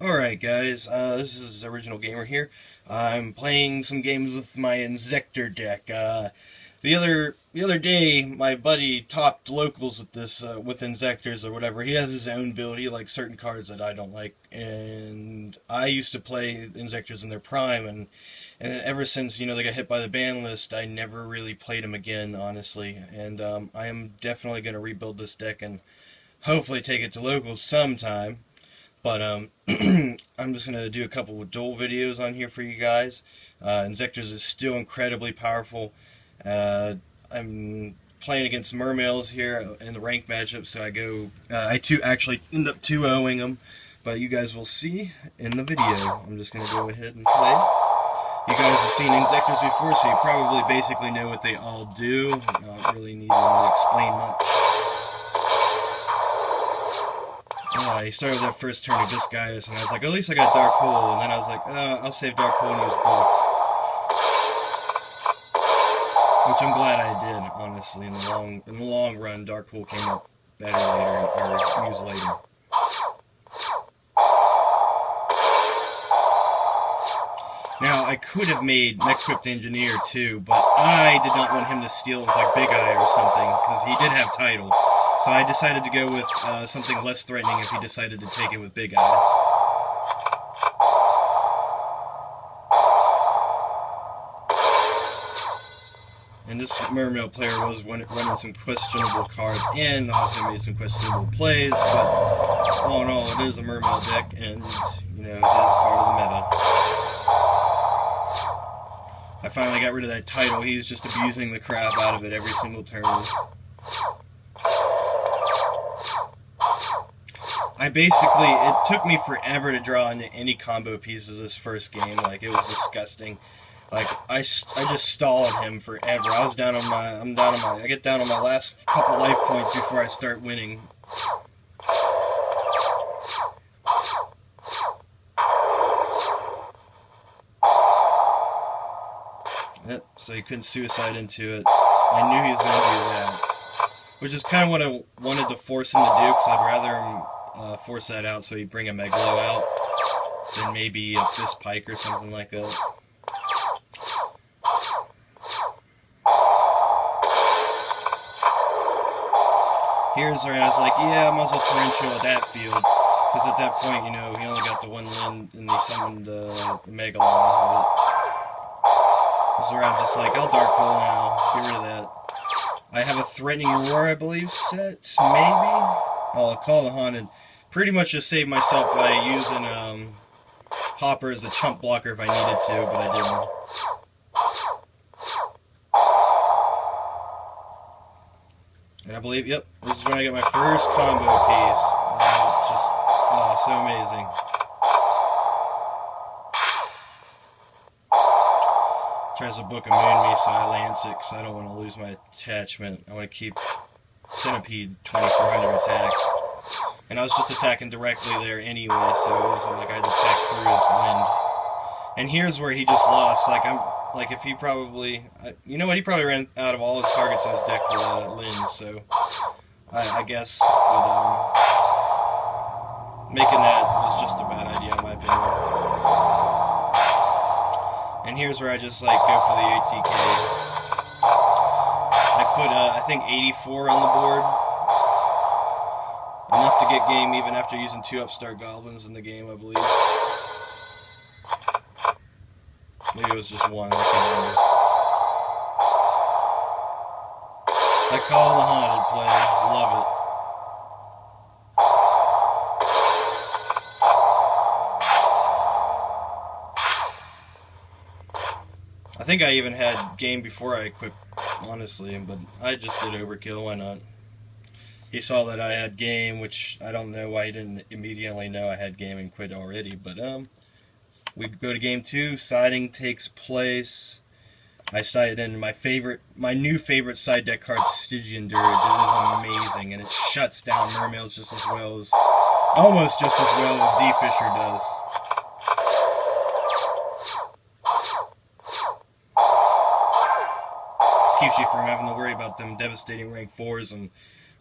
Alright guys, this is Original Gamer here. I'm playing some games with my Inzektor deck. The other day, my buddy topped locals with this, with Inzektors or whatever. He has his own build. He likes certain cards that I don't like. And I used to play Inzektors in their prime, and ever since, they got hit by the ban list, I never really played them again, honestly. And I am definitely going to rebuild this deck and hopefully take it to locals sometime. But I'm just going to do a couple of duel videos on here for you guys. Inzektors is still incredibly powerful. I'm playing against mermails here in the ranked matchup, so I actually end up 2-0ing them. But you guys will see in the video. I'm just going to go ahead and play. You guys have seen Inzektors before, so you probably basically know what they all do. I don't really need to explain much. He started that first turn with this guy, and I was like, at least I got Dark Hole, and then I was like, I'll save Dark Hole and use Bulk. Which I'm glad I did, honestly. In the long run, Dark Hole came up better later, or used later. Now, I could have made Mech-Equipped Engineer too, but I did not want him to steal with like Big Eye or something, because he did have titles. So I decided to go with something less threatening if he decided to take it with Big Eye. And this mermail player was running some questionable cards and also made some questionable plays, but all in all, it is a mermail deck, and, it is part of the meta. I finally got rid of that title. He's just abusing the crap out of it every single turn. It took me forever to draw into any combo pieces this first game. Like, it was disgusting. Like, I just stalled him forever. I get down on my last couple life points before I start winning. Yep, so he couldn't suicide into it. I knew he was going to do that. Which is kind of what I wanted to force him to do, because I'd rather him force that out so he'd bring a Megalo out than maybe a Fist Pike or something like that. Here's where I was like, yeah, I might as well torrential at that field, because at that point, he only got the one Lin, and they summoned the Megalon with it. This is where I'm just like, I'll Dark Hole now, get rid of that. I have a Threatening Roar, I believe, set, maybe? I'll call the Haunted. Pretty much just saved myself by using Hopper as a chump blocker if I needed to, but I didn't. And I believe, yep, this is when I get my first combo piece. So amazing. Tries to book a Moon Me, so I lance it, because I don't want to lose my attachment. I want to keep Centipede 2400 attack. And I was just attacking directly there anyway, so it wasn't like I had to attack through his wind. And here's where he just lost. Like if he probably, he probably ran out of all his targets in his deck for Lin, so I guess making that was just a bad idea in my opinion. And here's where I just go for the ATK. I put I think 84 on the board. Enough to get game even after using 2 Upstart Goblins in the game, I believe. Maybe it was just 1, I can't remember. I call the Haunted play, love it. I think I even had game before I equipped, honestly, but I just did overkill, why not? He saw that I had game, which I don't know why he didn't immediately know I had game and quit already, but we go to game 2, siding takes place. I sided in my new favorite side deck card, Stygian Dirge. It is amazing, and it shuts down mermails just as well as, almost just as well as D-Fisher does. Keeps you from having to worry about them devastating rank 4s and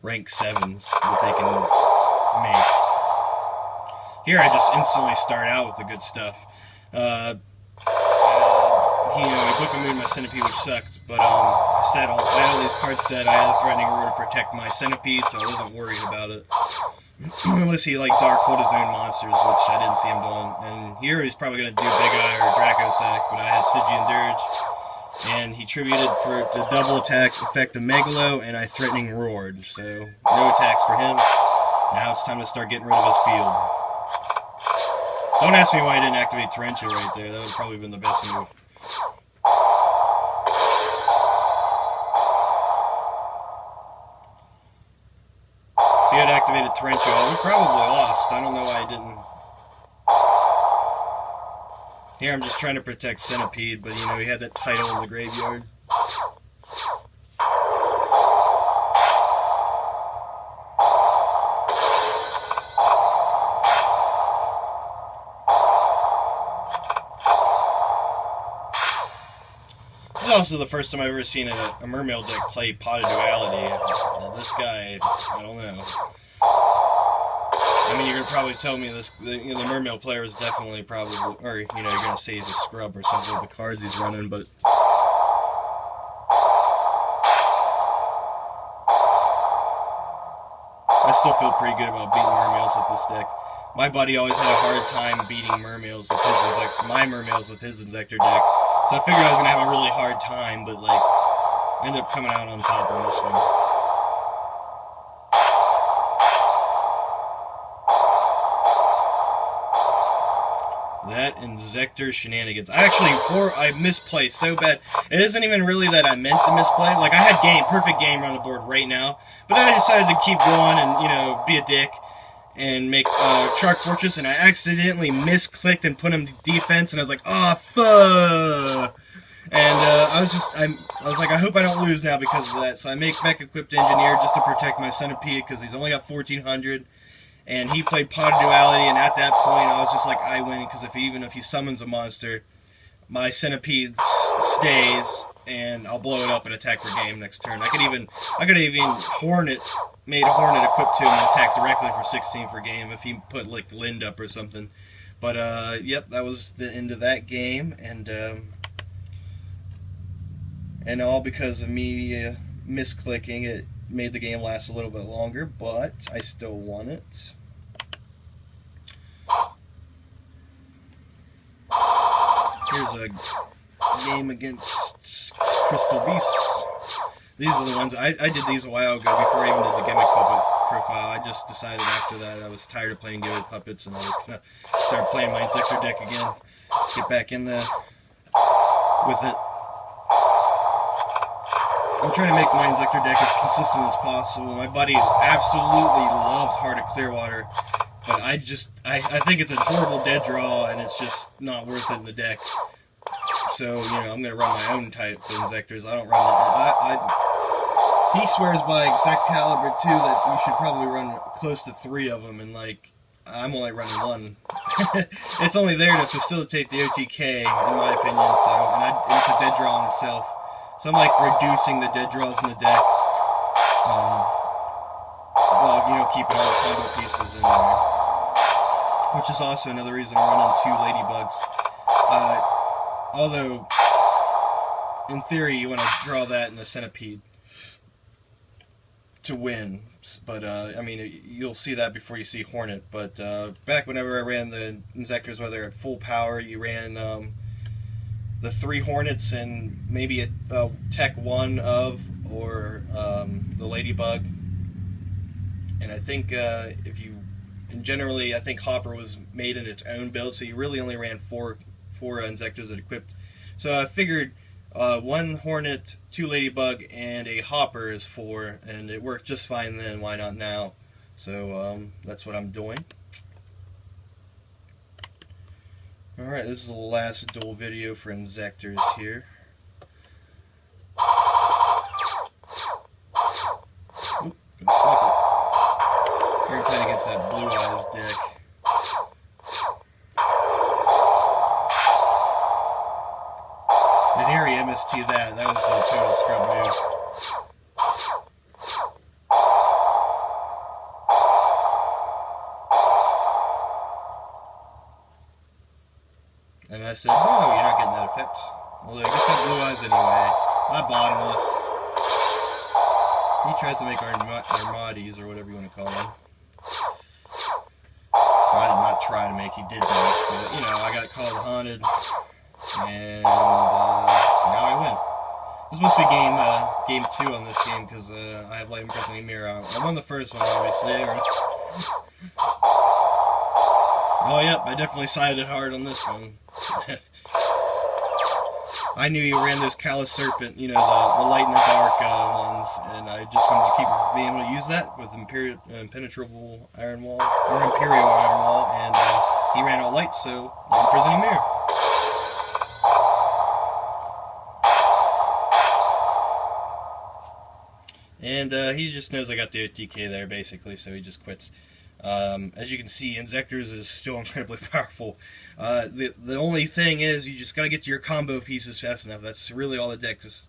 rank 7s that they can make. Here I just instantly start out with the good stuff. He booked a moon my centipede, which sucked, but I had all these cards set. I had a threatening roar to protect my centipede, so I wasn't worried about it. Unless he like dark pulled his own monsters, which I didn't see him doing. And here he's probably going to do Big Eye or Draco Sack, but I had Stygian Dirge, and he tributed for the double attack effect of Megalo, and I threatening roared. So no attacks for him. Now it's time to start getting rid of his field. Don't ask me why I didn't activate Torrential right there. That would have probably been the best move. If he had activated Torrential, we probably lost. I don't know why I didn't. Here I'm just trying to protect Centipede, but he had that title in the graveyard. This is also the first time I've ever seen a Mermail deck play Pot of Duality. This guy, I don't know. I mean, you're gonna probably tell me this. The Mermail player is definitely probably, or you're gonna say he's a scrub or something with the cards he's running, but. I still feel pretty good about beating Mermails with this deck. My buddy always had a hard time beating Mermails with his my Mermails with his Inzektor deck. So I figured I was going to have a really hard time, but ended up coming out on top on this one. That Inzektor shenanigans. I misplaced so bad. It isn't even really that I meant to misplay. Like, I had perfect game on the board right now, but then I decided to keep going and, be a dick and make Shark Fortress, and I accidentally misclicked and put him to defense, and I was like, oh, fuck! And I was like, I hope I don't lose now because of that. So I make Mech Equipped Engineer just to protect my Centipede because he's only got 1400, and he played Pot of Duality, and at that point I was just like, I win because even if he summons a monster, my Centipede stays, and I'll blow it up and attack for game next turn. I could even made a Hornet equipped to him and attack directly for 16 for game if he put like Lind up or something. But yep, that was the end of that game, and all because of me misclicking. It made the game last a little bit longer, but I still won it. Here's a game against Crystal Beasts. These are the ones, I did these a while ago before I even did the Gimmick Puppet profile. I just decided after that I was tired of playing Gimmick Puppets and I was going to start playing my Inzektor deck again. Get back in with it. I'm trying to make my Inzektor deck as consistent as possible. My buddy absolutely loves Heart of Clearwater, but I think it's a horrible dead draw and it's just not worth it in the deck. So, I'm going to run my own type of Inzektors. I don't run he swears by Excalibur 2 that you should probably run close to 3 of them, and I'm only running 1. It's only there to facilitate the OTK, in my opinion, so, it's a dead draw in itself. So I'm reducing the dead draws in the deck, while, keeping all the combo pieces in there. Which is also another reason I'm running 2 Ladybugs. Although, in theory, you want to draw that in the Centipede to win. But, you'll see that before you see Hornet. But back whenever I ran the Inzektors, whether at full power, you ran the 3 Hornets and maybe a Tech 1 or the Ladybug. And I think generally, I think Hopper was made in its own build, so you really only ran 4 Inzektors that equipped. So I figured 1 Hornet, 2 Ladybug, and a Hopper is 4, and it worked just fine then. Why not now? So that's what I'm doing. Alright, this is the last duel video for Inzektors here. Oop, gonna stop it. Here we're playing against that Blue Eyes deck. And here he MST that. That was a total scrub move. And I said, no, you're not getting that effect. Although I just got blue eyes anyway. I'm bottomless. He tries to make Armades, or whatever you want to call them. I did not try to make, he did make, but, you know, I got called haunted. And, now I win. This must be game 2 on this game, because I have light imprisoning mirror out. I won the first one, obviously. Oh, yep, I definitely sided hard on this one. I knew you ran those Callous Serpent, you know, the light and the dark ones, and I just wanted to keep being able to use that with Impenetrable Iron Wall, or Imperial Iron Wall, and he ran all light, so Imprisoning Mirror. And he just knows I got the DK there, basically, so he just quits. As you can see, Inzektors is still incredibly powerful. The only thing is, you just gotta get to your combo pieces fast enough. That's really all the deck is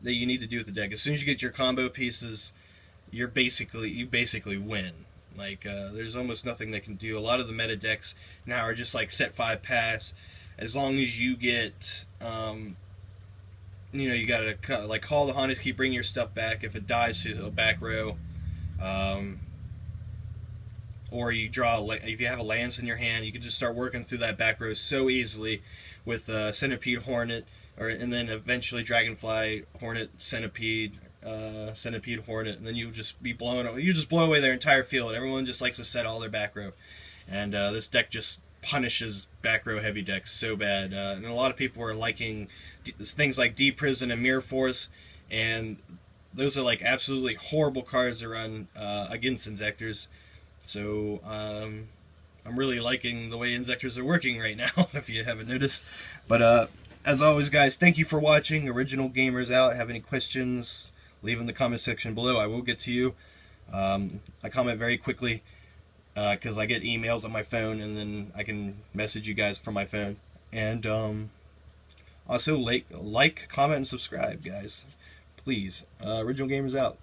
that you need to do with the deck. As soon as you get your combo pieces, you basically win. Like, there's almost nothing that can do. A lot of the meta decks now are just like set 5 pass. As long as you get, you know, you gotta like call the Haunted, keep bringing your stuff back. If it dies to a back row, or you draw, if you have a lance in your hand, you can just start working through that back row so easily with Centipede Hornet, and then eventually Dragonfly Hornet Centipede, Centipede Hornet, and then you just be you just blow away their entire field. Everyone just likes to set all their back row, and this deck just punishes back row heavy decks so bad. And a lot of people are liking things like Deep Prison and Mirror Force, and those are like absolutely horrible cards to run against Inzektors. So I'm really liking the way Inzektors are working right now, if you haven't noticed. But as always, guys, thank you for watching. Original Gamers out. Have any questions, leave in the comment section below. I will get to you. I comment very quickly because I get emails on my phone, and then I can message you guys from my phone. And also like, comment, and subscribe, guys. Please. Original Gamers out.